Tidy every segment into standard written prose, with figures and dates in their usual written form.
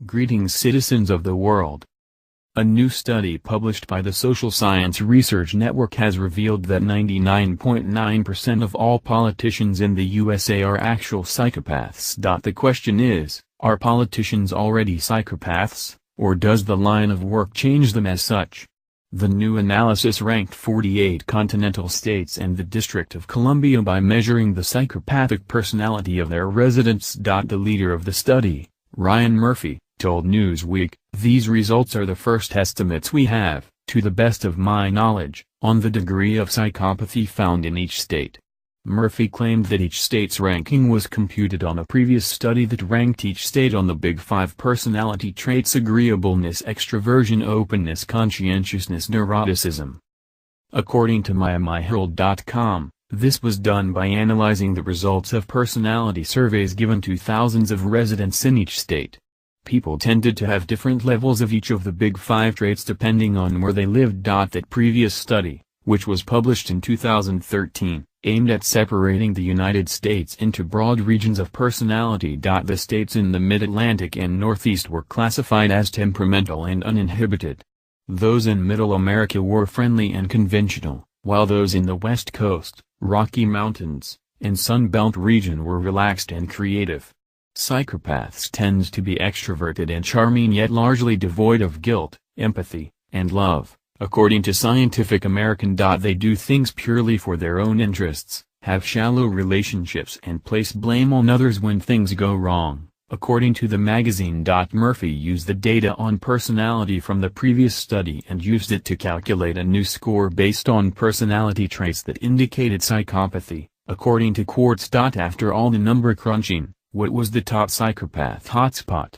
Greetings, citizens of the world. A new study published by the Social Science Research Network has revealed that 99.9% of all politicians in the USA are actual psychopaths. The question is, are politicians already psychopaths, or does the line of work change them as such? The new analysis ranked 48 continental states and the District of Columbia by measuring the psychopathic personality of their residents. The leader of the study, Ryan Murphy, told Newsweek, "These results are the first estimates we have, to the best of my knowledge, on the degree of psychopathy found in each state." Murphy claimed that each state's ranking was computed on a previous study that ranked each state on the Big Five personality traits: agreeableness, extroversion, openness, conscientiousness, neuroticism. According to MyHerald.com, this was done by analyzing the results of personality surveys given to thousands of residents in each state. People tended to have different levels of each of the Big Five traits depending on where they lived. That previous study, which was published in 2013, aimed at separating the United States into broad regions of personality. The states in the Mid-Atlantic and Northeast were classified as temperamental and uninhibited. Those in Middle America were friendly and conventional, while those in the West Coast, Rocky Mountains, and Sun Belt region were relaxed and creative. Psychopaths tend to be extroverted and charming, yet largely devoid of guilt, empathy, and love, according to Scientific American. They do things purely for their own interests, have shallow relationships, and place blame on others when things go wrong, according to the magazine. Murphy used the data on personality from the previous study and used it to calculate a new score based on personality traits that indicated psychopathy, according to Quartz. After all the number crunching, what was the top psychopath hotspot?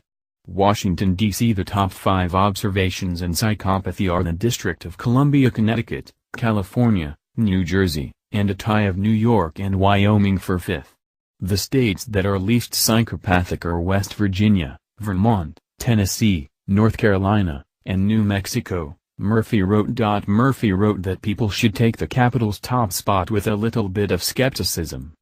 Washington, D.C. The top 5 observations in psychopathy are the District of Columbia, Connecticut, California, New Jersey, and a tie of New York and Wyoming for 5th. The states that are least psychopathic are West Virginia, Vermont, Tennessee, North Carolina, and New Mexico, Murphy wrote. Murphy wrote that people should take the capital's top spot with a little bit of skepticism.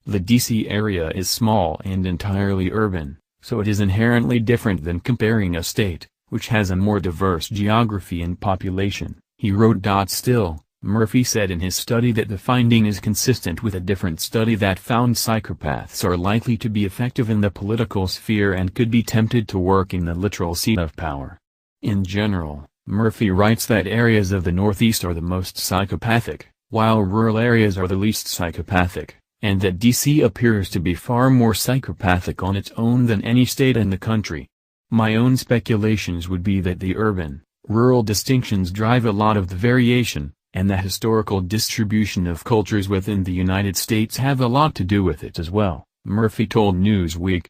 The D.C. area is small and entirely urban, so it is inherently different than comparing a state, which has a more diverse geography and population, he wrote. Still, Murphy said in his study that the finding is consistent with a different study that found psychopaths are likely to be effective in the political sphere and could be tempted to work in the literal seat of power. In general, Murphy writes that areas of the Northeast are the most psychopathic, while rural areas are the least psychopathic, and that D.C. appears to be far more psychopathic on its own than any state in the country. My own speculations would be that the urban-rural distinctions drive a lot of the variation, and the historical distribution of cultures within the United States have a lot to do with it as well, Murphy told Newsweek.